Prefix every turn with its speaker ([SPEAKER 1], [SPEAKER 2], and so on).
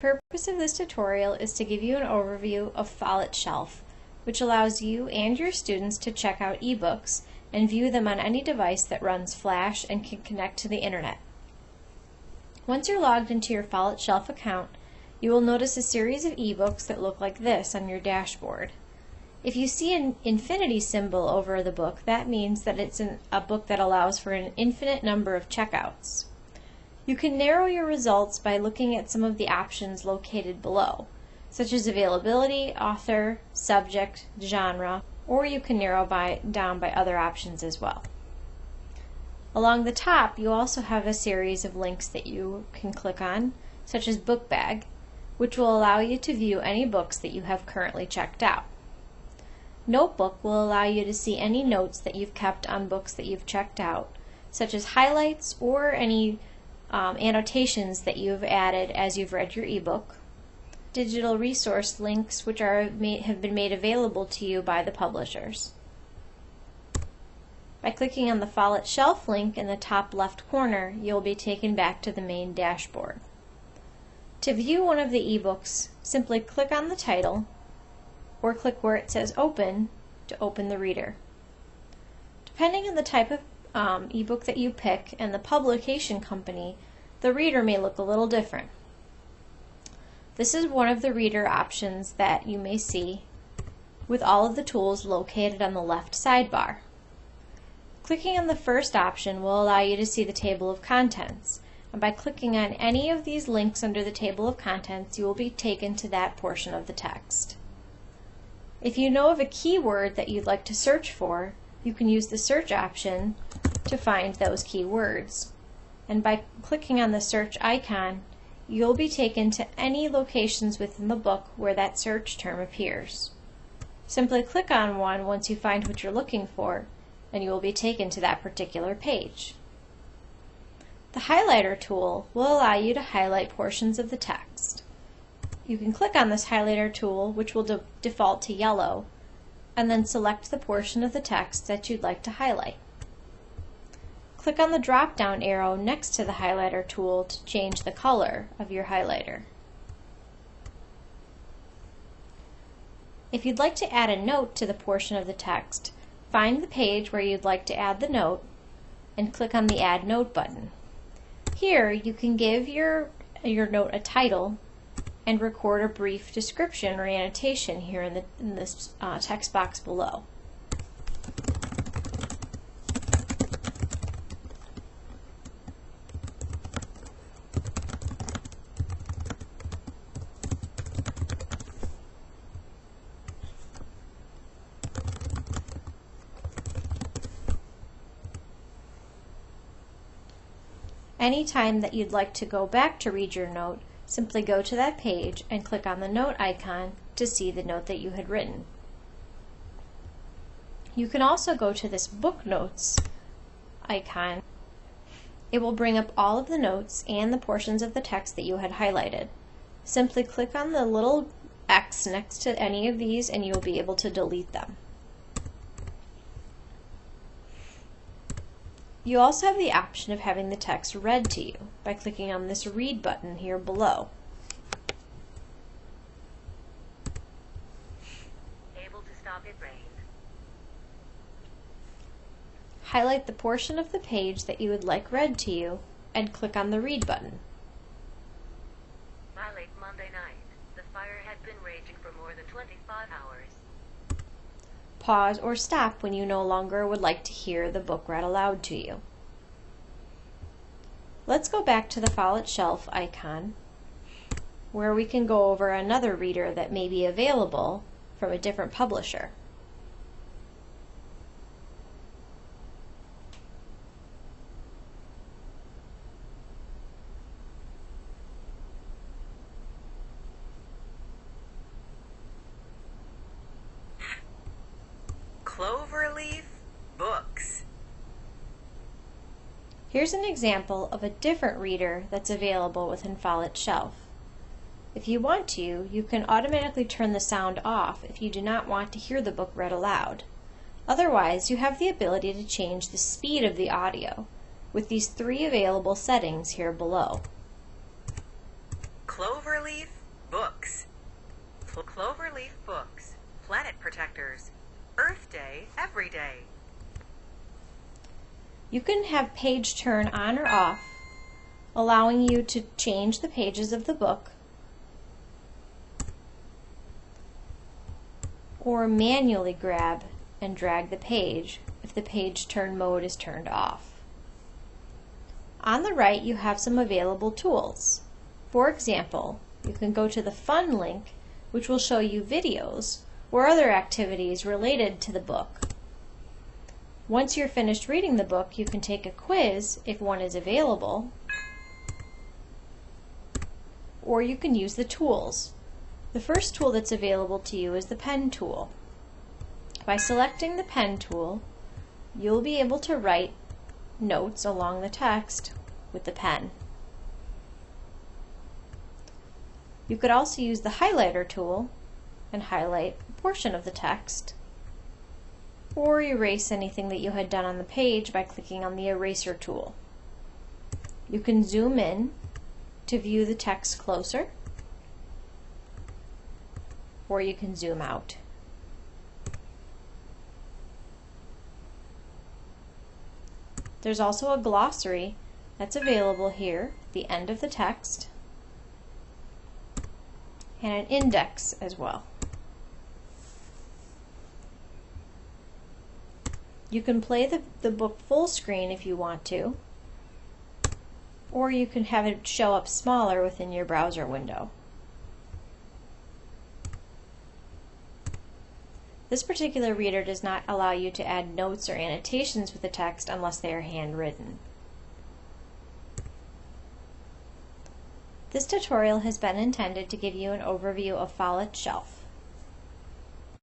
[SPEAKER 1] The purpose of this tutorial is to give you an overview of Follett Shelf, which allows you and your students to check out ebooks and view them on any device that runs Flash and can connect to the internet. Once you're logged into your Follett Shelf account, you will notice a series of ebooks that look like this on your dashboard. If you see an infinity symbol over the book, that means that it's a book that allows for an infinite number of checkouts. You can narrow your results by looking at some of the options located below, such as availability, author, subject, genre, or you can narrow down by other options as well. Along the top, you also have a series of links that you can click on, such as Book Bag, which will allow you to view any books that you have currently checked out. Notebook will allow you to see any notes that you've kept on books that you've checked out, such as highlights or any annotations that you've added as you've read your ebook. Digital resource links which have been made available to you by the publishers. By clicking on the Follett Shelf link in the top left corner, you'll be taken back to the main dashboard. To view one of the ebooks, simply click on the title or click where it says Open to open the reader. Depending on the type of ebook that you pick and the publication company, the reader may look a little different. This is one of the reader options that you may see with all of the tools located on the left sidebar. Clicking on the first option will allow you to see the table of contents, and by clicking on any of these links under the table of contents, you will be taken to that portion of the text. If you know of a keyword that you'd like to search for, you can use the search option to find those keywords. And by clicking on the search icon, you'll be taken to any locations within the book where that search term appears. Simply click on one once you find what you're looking for, and you will be taken to that particular page. The highlighter tool will allow you to highlight portions of the text. You can click on this highlighter tool, which will default to yellow, and then select the portion of the text that you'd like to highlight. Click on the drop-down arrow next to the highlighter tool to change the color of your highlighter. If you'd like to add a note to the portion of the text, find the page where you'd like to add the note and click on the Add Note button. Here you can give your note a title and record a brief description or annotation here in this text box below. Anytime that you'd like to go back to read your note, simply go to that page and click on the note icon to see the note that you had written. You can also go to this Book Notes icon. It will bring up all of the notes and the portions of the text that you had highlighted. Simply click on the little X next to any of these and you will be able to delete them. You also have the option of having the text read to you by clicking on this Read button here below.
[SPEAKER 2] Able to stop it rain.
[SPEAKER 1] Highlight the portion of the page that you would like read to you and click on the Read button.
[SPEAKER 2] By late Monday night, the fire had been raging for more than 25 hours.
[SPEAKER 1] Pause or stop when you no longer would like to hear the book read aloud to you. Let's go back to the Follett Shelf icon, where we can go over another reader that may be available from a different publisher.
[SPEAKER 2] Cloverleaf Books.
[SPEAKER 1] Here's an example of a different reader that's available within Follett Shelf. If you want to, you can automatically turn the sound off if you do not want to hear the book read aloud. Otherwise, you have the ability to change the speed of the audio with these 3 available settings here below.
[SPEAKER 2] Cloverleaf Books. Cloverleaf Books. Planet Protectors. Earth Day every day.
[SPEAKER 1] You can have page turn on or off, allowing you to change the pages of the book or manually grab and drag the page if the page turn mode is turned off. On the right, you have some available tools. For example, you can go to the Fun link, which will show you videos or other activities related to the book. Once you're finished reading the book, you can take a quiz if one is available, or you can use the tools. The first tool that's available to you is the pen tool. By selecting the pen tool, you'll be able to write notes along the text with the pen. You could also use the highlighter tool and highlight a portion of the text, or erase anything that you had done on the page by clicking on the eraser tool. You can zoom in to view the text closer, or you can zoom out. There's also a glossary that's available here at the end of the text, and an index as well. You can play the book full screen if you want to, or you can have it show up smaller within your browser window. This particular reader does not allow you to add notes or annotations with the text unless they are handwritten. This tutorial has been intended to give you an overview of Follett Shelf.